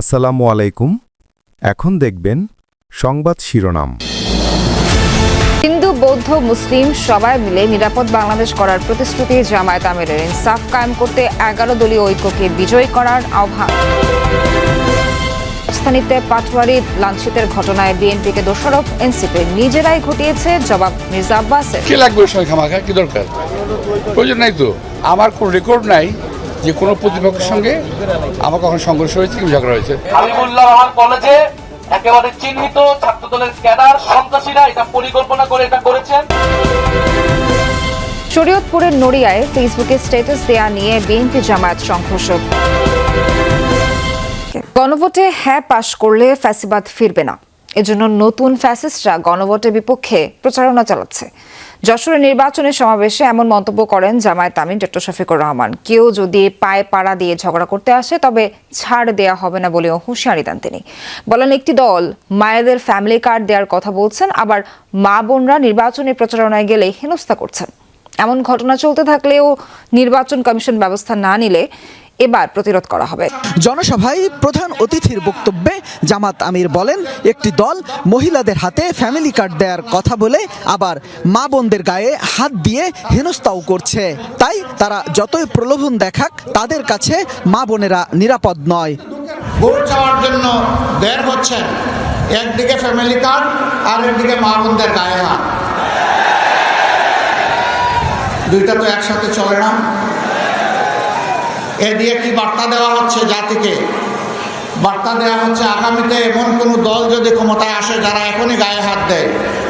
আসসালামু আলাইকুম। এখন দেখবেন সংবাদ শিরোনাম। হিন্দু বৌদ্ধ মুসলিম সবাই মিলে নিরাপদ বাংলাদেশ করার প্রতিশ্রুতি জামায়াত আমিরের। ইনসাফ কায়েম করতে 11 দলীয় ঐক্যকে বিজয়ী করার আহ্বান। রাজধানীতে পাটওয়ারি লাঞ্ছিতের ঘটনায় বিএনপিকে দোষারোপ এনসিপি। নিজেরাই ঘটিয়েছে, জবাব মির্জা আব্বাসের। কি লাগবে ওই সময় খামাখা, কি দরকার? প্রয়োজন নাই তো। আমার কোনো রেকর্ড নাই যে কোনো প্রতিপক্ষের সঙ্গে আমার কখন সংঘর্ষ হয়েছে কি ঝগড়া হয়েছে। হাবিবুল্লাহ রহমান কলেজে একেবারে চিহ্নিত ছাত্রদলের ক্যাডার সন্ত্রাসীরা এটা পরিকল্পনা করে এটা করেছেন। শরীয়তপুরের নড়িয়ায় ফেসবুকে স্ট্যাটাস দেয়া নিয়ে বিএনপি জামায়াত সংঘর্ষ। গণভোটে হ্যাঁ পাশ করলে ফ্যাসিবাদ ফিরবে না, এজন্য নতুন ফ্যাসিস্টরা গণভোটের বিপক্ষে প্রচারণা চালাচ্ছে। যশোরের নির্বাচনী সমাবেশে এমন মন্তব্য করেন জামায়াত আমির ডক্টর শফিকুর রহমান। কেউ যদি পায়ে পাড়া দিয়ে ঝগড়া করতে আসে তবে ছাড় দেয়া হবে না বলেও হুঁশিয়ারি দেন তিনি। বলেন, একটি দল মায়েদের ফ্যামিলি কার্ড দেওয়ার কথা বলছেন, আবার মা বোনরা নির্বাচনী প্রচারণায় গেলে হেনস্থা করছেন। এমন ঘটনা চলতে থাকলেও নির্বাচন কমিশন ব্যবস্থা না নিলে এবার প্রতিরোধ করা হবে। জনসভায় প্রধান অতিথির বক্তব্যে জামাত আমির বলেন, একটি দল মহিলাদের হাতে ফ্যামিলি কার্ড দেওয়ার কথা বলে আবার মা বোনদের গায়ে হাত দিয়ে হেনস্থাও করছে। তাই তারা যতই প্রলোভন দেখাক তাদের কাছে মা বোনেরা নিরাপদ নয়। ভোট চাওয়ার জন্য বের হচ্ছেন, একদিকে ফ্যামিলি কার্ড আর একদিকে মা বোনদের গায়ে হাত, দুইটা তো একসাথে চলে না। এ দিয়ে কি বার্তা দেওয়া হচ্ছে জাতিকে? বার্তা দেওয়া হচ্ছে আগামীতে এমন কোনো দল যদি ক্ষমতায় আসে যারা এখনই গায়ে হাত দেয়,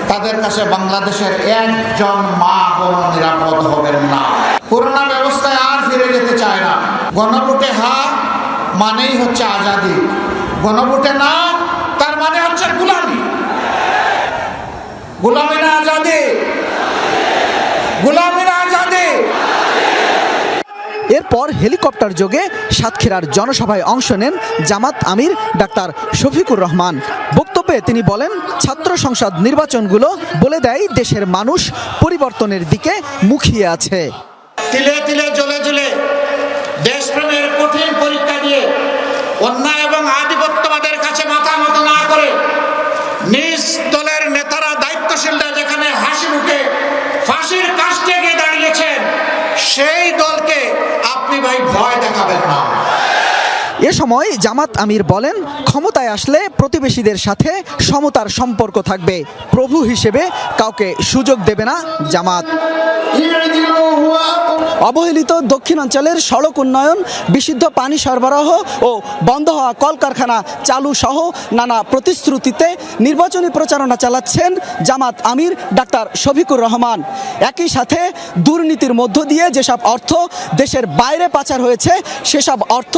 তাদের কাছে বাংলাদেশের একজন মা বোন নিরাপদ হবেন না। পুরোনো ব্যবস্থায় আর ফিরে যেতে চায় না। গণভোটে হ্যাঁ মানেই হচ্ছে আজাদি, গণভোটে না তার মানে হচ্ছে গোলামি। গোলামি না আজাদি, গোলামি না আজাদি। এরপর হেলিকপ্টার যোগে সাতক্ষীরার জনসভায় অংশ নেন জামাত আমির ডাক্তার শফিকুর রহমান। বক্তব্যে তিনি বলেন, ছাত্র সংসদ নির্বাচনগুলো বলে দেয় দেশের মানুষ পরিবর্তনের দিকে মুখিয়ে আছে। তিলে তিলে জ্বলে জ্বলে দেশপ্রেমের কঠিন পরীক্ষা দিয়ে অন্যায় এবং আধিপত্যবাদের কাছে মাথা নত না করে নিজ দলের নেতারা দায়িত্বশীলরা যেখানে হাসি মুখে ফাঁসির কাস্টে গিয়ে দাঁড়িয়েছেন, সেই দলকে আপনি ভাই ভয় দেখাবেন না। এ সময় জামাত আমির বলেন, ক্ষমতায় আসলে প্রতিবেশীদের সাথে সমতার সম্পর্ক থাকবে, প্রভু হিসেবে কাউকে সুযোগ দেবে না জামাত। অবহেলিত দক্ষিণাঞ্চলের সড়ক উন্নয়ন, বিশুদ্ধ পানি সরবরাহ ও বন্ধ হওয়া কলকারখানা চালু সহ নানা প্রতিশ্রুতিতে নির্বাচনী প্রচারণা চালাচ্ছেন জামাত আমির ডাক্তার শফিকুর রহমান। একই সাথে দুর্নীতির মধ্য দিয়ে যেসব অর্থ দেশের বাইরে পাচার হয়েছে সেসব অর্থ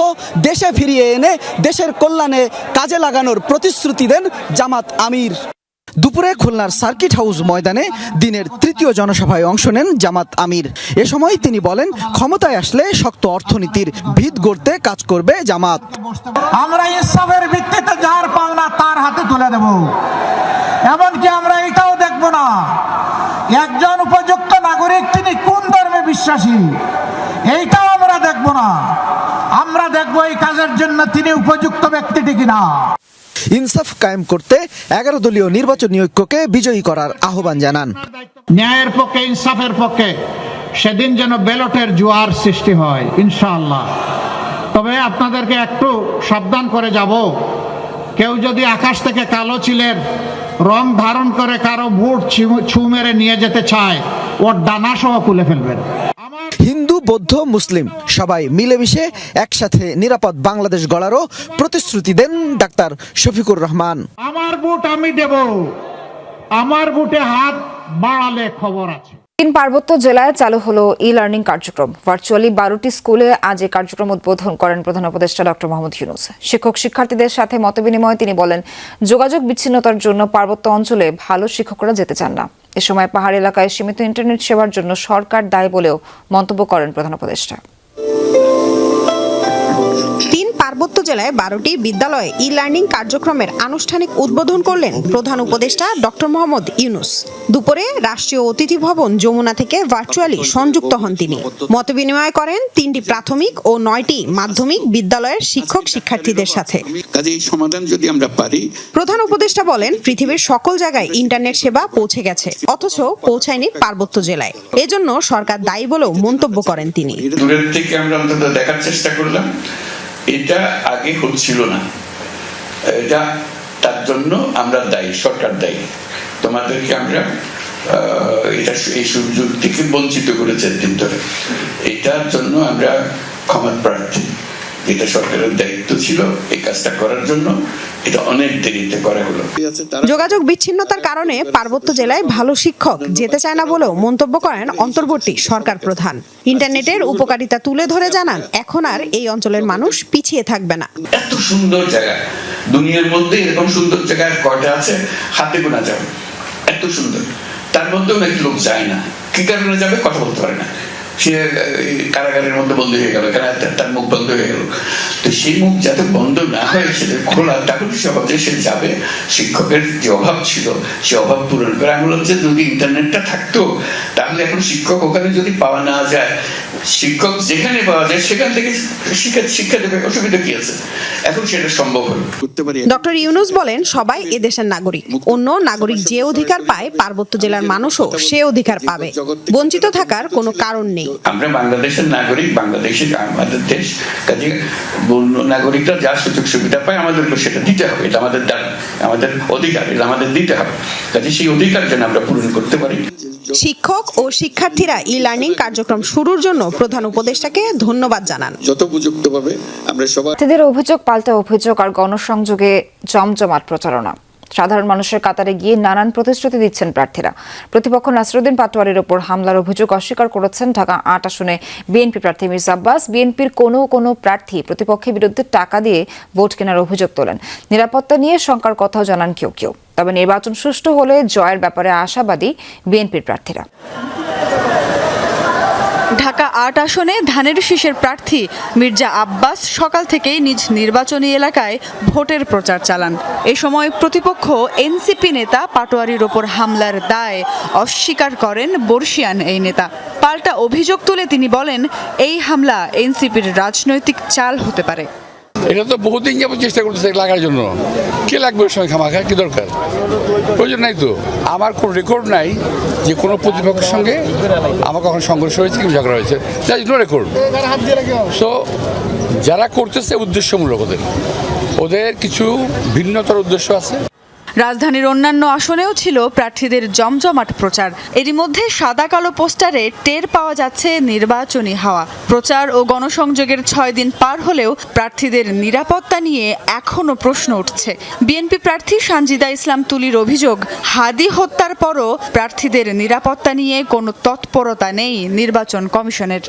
দেশে ফিরিয়ে এনে দেশের কল্যাণে কাজে লাগানোর প্রতিশ্রুতি দেন জামাত আমির। দুপুরে খুলনার সার্কিট হাউস ময়দানে দিনের তৃতীয় জনসভায় অংশ নেন জামাত আমির। এ সময় তিনি বলেন, ক্ষমতায় আসলে শক্ত অর্থনীতির ভিত গড়তে কাজ করবে জামাত। আমরা ইনসাফের ভিত্তিতে যার পাওনা তার হাতে তুলে দেব। এমনকি আমরা এটাও দেখব না একজন উপযুক্ত নাগরিক তিনি কোন ধর্মে বিশ্বাসী, এইটাও আমরা দেখব না। আমরা দেখব এই কাজের জন্য তিনি উপযুক্ত ব্যক্তিটি কিনা। ইনসাফ কায়েম করতে 11 দলীয় নির্বাচনী ঐক্যকে বিজয়ী করার আহ্বান জানান। ন্যায়ের পক্ষে, ইনসাফের পক্ষে সেদিন যেন ব্যালটের জোয়ার সৃষ্টি হয় ইনশাআল্লাহ। তবে আপনাদেরকে একটু সাবধান করে যাব, কেউ যদি আকাশ থেকে কালো চিলের রং ধারণ করে কারো ভোট ছু মেরে নিয়ে যেতে চায়, ওর ডানা সহ খুলে ফেলবেন। হিন্দু বৌদ্ধ মুসলিম সবাই মিলেমিশে একসাথে নিরাপদ বাংলাদেশ গড়ারও প্রতিশ্রুতি দেন ডাক্তার শফিকুর রহমান। আমার ভোট আমি দেব, আমার ভোটে হাত বাড়ালে খবর আছে। 3 পার্বত্য জেলায় চালু হলো ই-লার্নিং কার্যক্রম। ভার্চুয়ালি 12টি স্কুলে আজ এই কার্যক্রম উদ্বোধন করেন প্রধান উপদেষ্টা ডক্টর মোহাম্মদ ইউনূস। শিক্ষক শিক্ষার্থীদের সাথে মতবিনিময়ে তিনি বলেন, যোগাযোগ বিচ্ছিন্নতার জন্য পার্বত্য অঞ্চলে ভালো শিক্ষকরা যেতে চান না। এ সময় পাহাড় এলাকায় সীমিত ইন্টারনেট সেবার জন্য সরকার দায়ী বলেও মন্তব্য করেন প্রধান উপদেষ্টা। পার্বত্য জেলায় 12টি বিদ্যালয়ে ই লার্নিং কার্যক্রমের আনুষ্ঠানিক উদ্বোধন করলেন প্রধান উপদেষ্টা ডক্টর মোহাম্মদ ইউনূস। দুপুরে রাষ্ট্রীয় অতিথি ভবন যমুনা থেকে ভার্চুয়ালি সংযুক্ত হন তিনি। মতবিনিময় করেন 3টি প্রাথমিক ও 9টি মাধ্যমিক বিদ্যালয়ের শিক্ষক-শিক্ষার্থীদের সাথে। কাজেই সমাধান যদি আমরা পারি। প্রধান উপদেষ্টা বলেন, পৃথিবীর সকল জায়গায় ইন্টারনেট সেবা পৌঁছে গেছে, অথচ পৌঁছায়নি পার্বত্য জেলায়। এজন্য সরকার দায়ী বলেও মন্তব্য করেন তিনি। দূরের থেকে আমরা অন্তত দেখার চেষ্টা করলাম, এটা আগে হচ্ছিল না, এটা তার জন্য আমরা দায়ী, সরকার দায়ী। তোমাদেরকে আমরা এটা এই সুযোগ থেকে বঞ্চিত করেছে দিন ধরে, এটার জন্য আমরা ক্ষমা প্রার্থী। এটা সরকারের দায়িত্ব ছিল এই কাজটা করার জন্য, এটা অনেক দেরিতে করা হলো। যোগাযোগ বিচ্ছিন্নতার কারণে পার্বত্য জেলায় ভালো শিক্ষক যেতে চায় না বলেও মন্তব্য করেন অন্তর্বর্তী সরকার প্রধান। ইন্টারনেটের উপকারিতা তুলে ধরে জানান, এখন আর এই অঞ্চলের মানুষ পিছিয়ে থাকবে না। এত সুন্দর জায়গা দুনিয়ার মধ্যে, এরকম সুন্দর জায়গা কয়টা আছে হাতে গোনা যাবে, এত সুন্দর। তার মধ্যেও নাকি লোক যায় না, কি কারণে যাবে কথা বলতে পারে না, সে কারাগারের মধ্যে বন্ধ হয়ে গেল, তার মুখ বন্ধ হয়ে গেল। তো সেই মুখ যাতে বন্ধ না হয় সেটা খোলা, তাহলে সহজে সে যাবে। শিক্ষকের যে অভাব ছিল সে অভাব পূরণ করে। আমি বললাম যে যদি ইন্টারনেটটা থাকতো তাহলে এখন শিক্ষক ওখানে যদি পাওয়া না যায়, শিক্ষক যেখানে পাওয়া যায় সেখান থেকে শিক্ষা দেবে, অসুবিধা কি আছে? এখন সেটা সম্ভব হলো। ডক্টর ইউনূস বলেন, সবাই এদেশের নাগরিক, অন্য নাগরিক যে অধিকার পায় পার্বত্য জেলার মানুষও সে অধিকার পাবে, বঞ্চিত থাকার কোনো কারণ নেই। আমরা বাংলাদেশের নাগরিক, বাংলাদেশের আমাদের দেশ, কাজে নাগরিকরা যা সুযোগ সুবিধা পায় আমাদেরকে সেটা দিতে হবে। এটা আমাদের আমাদের অধিকার, এটা আমাদের দিতে হবে। কাজে সেই অধিকার যেন আমরা পূরণ করতে পারি। শিক্ষক ও শিক্ষার্থীরা ই লার্নিং কার্যক্রম শুরুর জন্য প্রধান উপদেষ্টাকে ধন্যবাদ জানান। যত উপযুক্তভাবে আমরা সবাই। প্রার্থীদের অভিযোগ পাল্টা অভিযোগ আর গণসংযোগে জমজমাট প্রচারণা। সাধারণ মানুষের কাতারে গিয়ে নানান প্রতিশ্রুতি দিচ্ছেন প্রার্থীরা। প্রতিপক্ষ নাসিরুদ্দিন পাটোয়ারির ওপর হামলার অভিযোগ অস্বীকার করেছেন ঢাকা 8 আসনে বিএনপি প্রার্থী মির্জা আব্বাস। বিএনপির কোনো প্রার্থী প্রতিপক্ষের বিরুদ্ধে টাকা দিয়ে ভোট কেনার অভিযোগ তোলেন। নিরাপত্তা নিয়ে শঙ্কার কথাও জানান কেউ কেউ। তবে নির্বাচন সুষ্ঠু হলে জয়ের ব্যাপারে আশাবাদী বিএনপির প্রার্থীরা। ঢাকা 8 আসনে ধানের শীষের প্রার্থী মির্জা আব্বাস সকাল থেকেই নিজ নির্বাচনী এলাকায় ভোটের প্রচার চালান। এ সময় প্রতিপক্ষ এনসিপি নেতা পাটোয়ারির ওপর হামলার দায় অস্বীকার করেন বর্ষিয়ান এই নেতা। পাল্টা অভিযোগ তুলে তিনি বলেন, এই হামলা এনসিপির রাজনৈতিক চাল হতে পারে। এটা তো বহুদিন যাবো চেষ্টা করতেছে লাগার জন্য, কে লাগবে ওর সঙ্গে খামাখা, কি দরকার? প্রয়োজন নাই তো। আমার কোনো রেকর্ড নাই যে কোনো প্রতিপক্ষের সঙ্গে আমার কখন সংঘর্ষ হয়েছে কি ঝগড়া হয়েছে, that is no record. So যারা করতেছে উদ্দেশ্যমূলক, ওদের কিছু ভিন্নতর উদ্দেশ্য আছে। রাজধানীর অন্যান্য আসনেও ছিল প্রার্থীদের জমজমাট প্রচার। এরই মধ্যে সাদা কালো পোস্টারে টের পাওয়া যাচ্ছে নির্বাচনী হাওয়া। প্রচার ও গণসংযোগের 6 দিন পার হলেও প্রার্থীদের নিরাপত্তা নিয়ে এখনো প্রশ্ন উঠছে। বিএনপি প্রার্থী সানজিদা ইসলাম তুলির অভিযোগ, হাদি হত্যার পরও প্রার্থীদের নিরাপত্তা নিয়ে কোনো তৎপরতা নেই নির্বাচন কমিশনের।